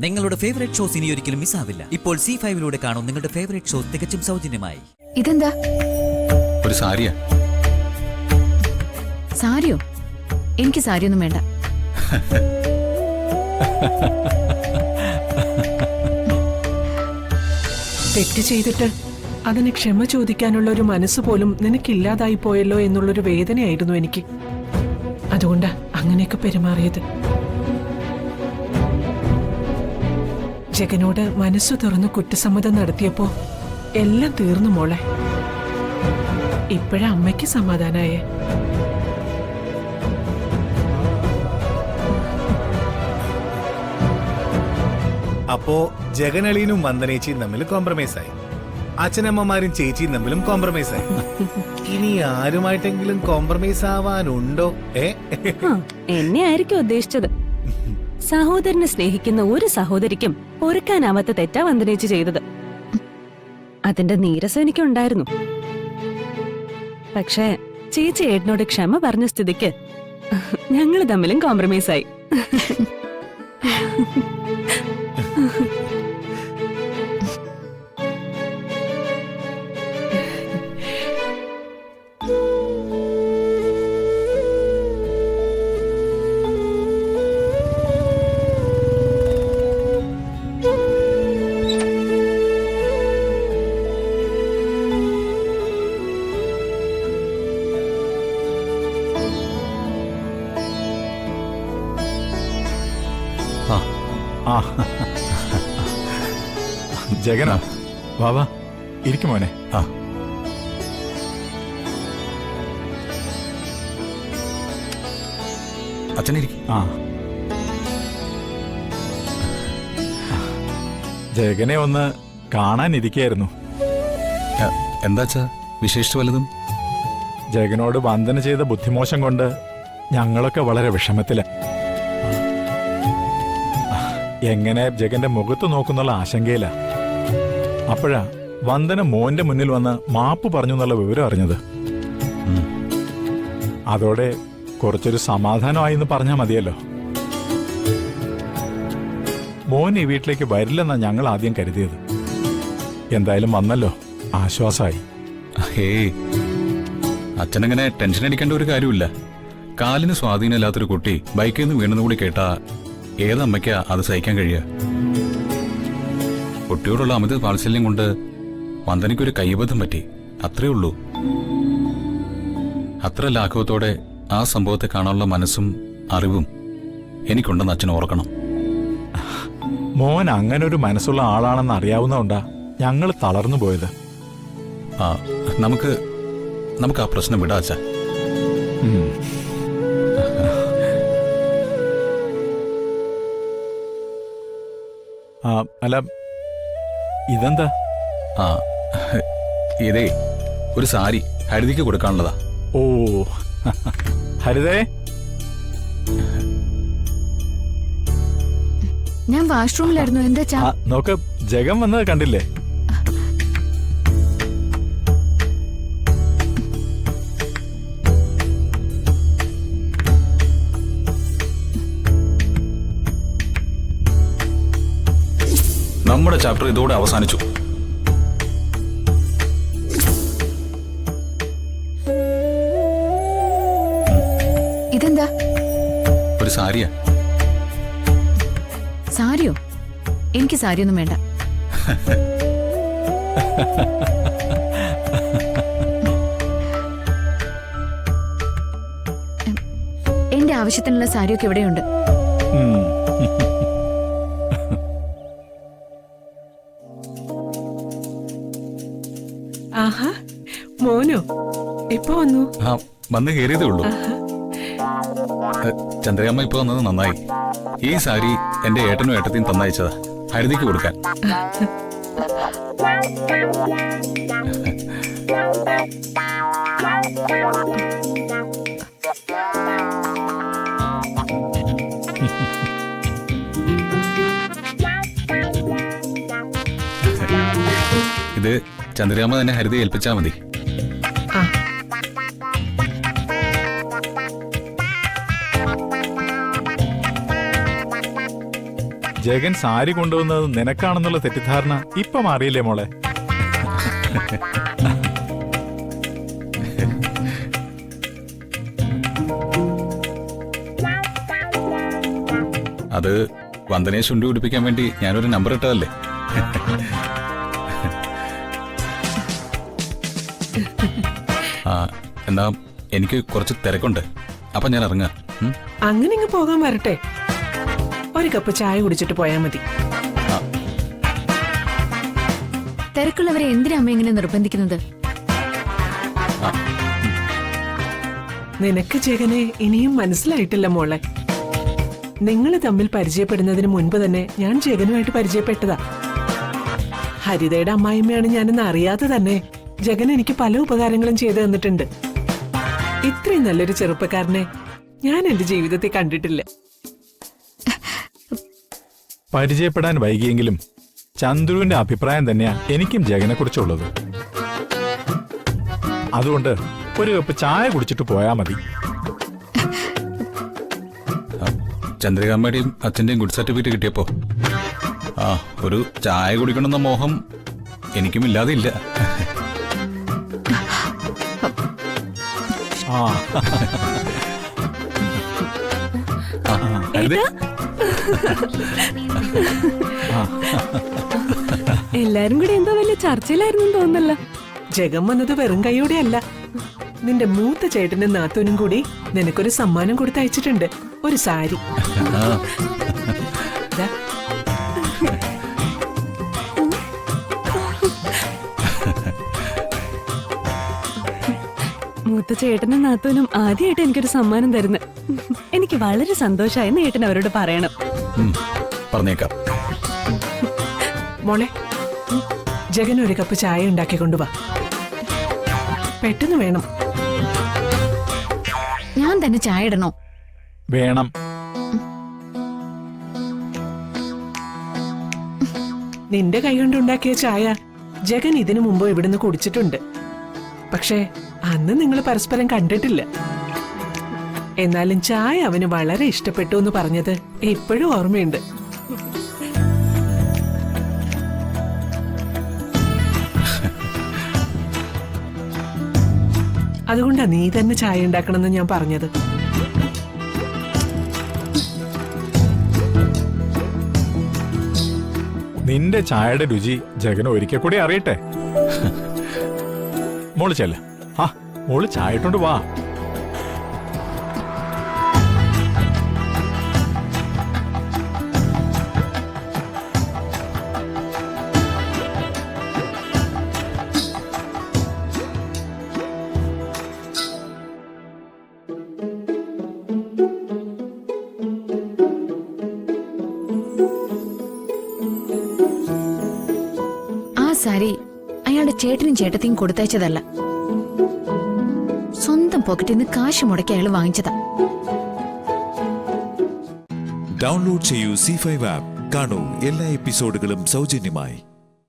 നിങ്ങളുടെ favourite shows ഇനി ഒരിക്കലും മിസ്സാവില്ല. ഇപ്പോൾ C5 കാണും നിങ്ങളുടെ ഫേവറേറ്റ് ഷോസ് തികച്ചും സൗജന്യമായി. ഇതെന്താ? ഒരു സാരിയാ. സാരിയോ? എനിക്ക് സാരിയൊന്നും വേണ്ട. തെറ്റ് ചെയ്തിട്ട് അതിന് ക്ഷമ ചോദിക്കാനുള്ള ഒരു മനസ്സ് പോലും നിനക്കില്ലാതായി പോയല്ലോ എന്നുള്ളൊരു വേദനയായിരുന്നു എനിക്ക്. അതുകൊണ്ടാ അങ്ങനെയൊക്കെ പെരുമാറിയത്. ജഗനോട് മനസ്സു തുറന്ന് കുറ്റസമ്മതം നടത്തിയപ്പോ എല്ലാം തീർന്നു മോളെ. ഇപ്പോഴാ അമ്മയ്ക്ക് സമാധാനായേ. അപ്പോ ജഗനളിയനും വന്ദനേച്ചിയും തമ്മിൽ കോംപ്രമൈസ് ആയി. അച്ഛനമ്മമാരും ചേച്ചിയും തമ്മിലും കോംപ്രമൈസ് ആയി. ഇനി ആരുമായിട്ടെങ്കിലും കോംപ്രമൈസ് ആവാനുണ്ടോ? എന്നെ ആയിരിക്കും ഉദ്ദേശിച്ചത്. സഹോദരനെ സ്നേഹിക്കുന്ന ഒരു സഹോദരിക്കും പൊറുക്കാനാവാത്ത തെറ്റാ വന്ദനേച്ചി ചെയ്തത്. അതിന്റെ നീരസം എനിക്കുണ്ടായിരുന്നു. പക്ഷേ ചേച്ചി ഏട്ടനോട് ക്ഷമ പറഞ്ഞ സ്ഥിതിക്ക് ഞങ്ങൾ തമ്മിലും കോംപ്രമൈസ് ആയി. ജഗനാ, വാ ഇരിക്കും മോനെ. അച്ഛനിരിക്കും. ജഗനെ ഒന്ന് കാണാനിരിക്കായിരുന്നു. എന്താച്ചാ വിശേഷിച്ച് വല്ലതും? ജഗനോട് വന്ദന ചെയ്ത ബുദ്ധിമോശം കൊണ്ട് ഞങ്ങളൊക്കെ വളരെ വിഷമത്തില. എങ്ങനെ ജഗന്റെ മുഖത്ത് നോക്കുന്നുള്ള ആശങ്കയില. അപ്പോഴാ വന്ദന മോന്റെ മുന്നിൽ വന്ന് മാപ്പ് പറഞ്ഞു എന്നുള്ള വിവരം അറിഞ്ഞത്. അതോടെ കുറച്ചൊരു സമാധാനമായി എന്ന് പറഞ്ഞാൽ മതിയല്ലോ. മോൻ ഈ വീട്ടിലേക്ക് വരില്ലെന്നാ ഞങ്ങൾ ആദ്യം കരുതിയത്. എന്തായാലും വന്നല്ലോ, ആശ്വാസമായി. ഹേയ്, അച്ഛനങ്ങനെ ടെൻഷൻ അടിക്കേണ്ട ഒരു കാര്യമില്ല. കാലിന് സ്വാധീനമില്ലാത്തൊരു കുട്ടി ബൈക്കിൽ നിന്ന് വീണെന്ന് കൂടി കേട്ടാ ഏതമ്മയ്ക്കാ അത് സഹിക്കാൻ കഴിയുക? കുട്ടിയോടുള്ള അമിത വാത്സല്യം കൊണ്ട് വന്ദനയ്ക്കൊരു കൈബദ്ധം പറ്റി, അത്രേ ഉള്ളൂ. അത്ര ലാഘവത്തോടെ ആ സംഭവത്തെ കാണാനുള്ള മനസ്സും അറിവും എനിക്കുണ്ടെന്ന് അച്ഛൻ ഓർക്കണം. മോൻ അങ്ങനെ ഒരു മനസ്സുള്ള ആളാണെന്ന് അറിയാവുന്നതുകൊണ്ടാ ഞങ്ങൾ തളർന്നു പോയത്. നമുക്ക് ആ പ്രശ്നം വിടാ അച്ഛാ. അല്ല, ഇതെന്താ? ഇതേ ഒരു സാരി ഹരിതയ്ക്ക് കൊടുക്കാനുള്ളതാ. ഓ, ഹരിതേ, ഞാൻ വാഷ്റൂമിലായിരുന്നു. എന്താ? നോക്ക്, ജഗൻ വന്നത് കണ്ടില്ലേ? നമ്മുടെ ചാപ്റ്റർ ഇതോടെ അവസാനിച്ചു. ഇതെന്താ? ഒരു സാരിയാ. സാരിയോ? എനിക്ക് സാരിയൊന്നും വേണ്ട. എന്റെ ആവശ്യത്തിനുള്ള സാരിയൊക്കെ ഇവിടെയുണ്ട്. ആഹാ, മോനോ എപ്പോ വന്നു? വന്ന് കയറിയതേ ഉള്ളൂ. ചന്ദ്രയമ്മ ഇപ്പൊ വന്നത് നന്നായി. ഈ സാരി എന്റെ ഏട്ടനും ഏട്ടത്തെയും തന്നയച്ചതാ, ഹരിതയ്ക്ക് കൊടുക്കാൻ. ഇത് ചന്ദ്രയമ്മ തന്നെ ഹരിതയെ ഏൽപ്പിച്ചാ മതി. ജഗൻ സാരി കൊണ്ടുവന്നത് നിനക്കാണെന്നുള്ള തെറ്റിദ്ധാരണ ഇപ്പൊ മാറിയില്ലേ മോളെ? അത് വന്ദനയെ ചുണ്ടി പിടിപ്പിക്കാൻ വേണ്ടി ഞാനൊരു നമ്പർ ഇട്ടതല്ലേ. എന്നാ എനിക്ക് കുറച്ച് തിരക്കുണ്ട്, അപ്പൊ ഞാൻ ഇറങ്ങാം. അങ്ങനെ ഇങ്ങ് പോകാൻ വരട്ടെ. ഒരു കപ്പ് ചായ കുടിച്ചിട്ട് പോയാ മതി. തിരക്കുള്ളവരെ എന്തിനാ അമ്മ ഇങ്ങനെ നിർബന്ധിക്കുന്നത്? നിനക്ക് ജഗനെ ഇനിയും മനസ്സിലായിട്ടില്ല മോളെ. നിങ്ങൾ തമ്മിൽ പരിചയപ്പെടുന്നതിന് മുൻപ് തന്നെ ഞാൻ ജഗനുമായിട്ട് പരിചയപ്പെട്ടതാ. ഹരിതയുടെ അമ്മായിമ്മയാണ് ഞാനെന്ന് അറിയാതെ തന്നെ ജഗൻ എനിക്ക് പല ഉപകാരങ്ങളും ചെയ്തു തന്നിട്ടുണ്ട്. ഇത്രയും നല്ലൊരു ചെറുപ്പക്കാരനെ ഞാൻ എന്റെ ജീവിതത്തിൽ കണ്ടിട്ടില്ല. പരിചയപ്പെടാൻ വൈകിയെങ്കിലും ചന്ദ്രുവിന്റെ അഭിപ്രായം തന്നെയാ എനിക്കും ജഗനെ കുറിച്ചുള്ളത്. അതുകൊണ്ട് ഒരു കപ്പ് ചായ കുടിച്ചിട്ട് പോയാ മതി. ചന്ദ്രികാമ്മയുടെയും അച്ഛന്റെയും ഗുഡ് സർട്ടിഫിക്കറ്റ് കിട്ടിയപ്പോ ഒരു ചായ കുടിക്കണമെന്ന മോഹം എനിക്കും ഇല്ലാതെ ഇല്ല. എല്ലാരും കൂടി എന്തോ വലിയ ചർച്ചയിലായിരുന്നു തോന്നല്ലോ. ജഗൻ വന്നത് വെറും കൈയോടെ അല്ല. നിന്റെ മൂത്ത ചേട്ടനും നാത്തൂനും കൂടി നിനക്കൊരു സമ്മാനം കൊടുത്തയച്ചിട്ടുണ്ട്, ഒരു സാരി. ദാ. മൂത്ത ചേട്ടനും നാത്തൂനും ആദ്യമായിട്ട് എനിക്കൊരു സമ്മാനം തരുന്നു. എനിക്ക് വളരെ സന്തോഷമായെന്ന് ഏട്ടൻ അവരോട് പറയണം. പറഞ്ഞേക്കാം. മോളെ, ജഗൻ ഒരു കപ്പ് ചായ ഉണ്ടാക്കി കൊണ്ടുവാ. പെട്ടെന്ന് വേണം. ഞാൻ തന്നെ ചായ ഇടണോ? വേണം. നിന്റെ കൈകൊണ്ടുണ്ടാക്കിയ ചായ ജഗൻ ഇതിനു മുമ്പ് ഇവിടുന്ന് കുടിച്ചിട്ടുണ്ട്. പക്ഷേ അന്ന് നിങ്ങൾ പരസ്പരം കണ്ടിട്ടില്ല. എന്നാലും ചായ അവന് വളരെ ഇഷ്ടപ്പെട്ടു എന്ന് പറഞ്ഞത് ഇപ്പോഴും ഓർമ്മയുണ്ട്. അതുകൊണ്ടാ നീ തന്നെ ചായ ഉണ്ടാക്കണമെന്ന് ഞാൻ പറഞ്ഞത്. നിന്റെ ചായയുടെ രുചി ജഗൻ ഒരിക്കൽ കൂടി അറിയട്ടെ. മോള് ചെല്ല. മോള് ചായ ഇട്ടോണ്ട് വാ. ആ സാരി അയാളുടെ ചേട്ടനും ചേട്ടത്തെയും കൊടുത്തയച്ചതല്ല. സ്വന്തം പോക്കറ്റിൽ നിന്ന് കാശ് മുടക്കി അയാൾ വാങ്ങിച്ചതാ. ഡൗൺലോഡ് ചെയ്യൂ C5 ആപ്പ്. കാണൂ എല്ലാ എപ്പിസോഡുകളും സൗജന്യമായി.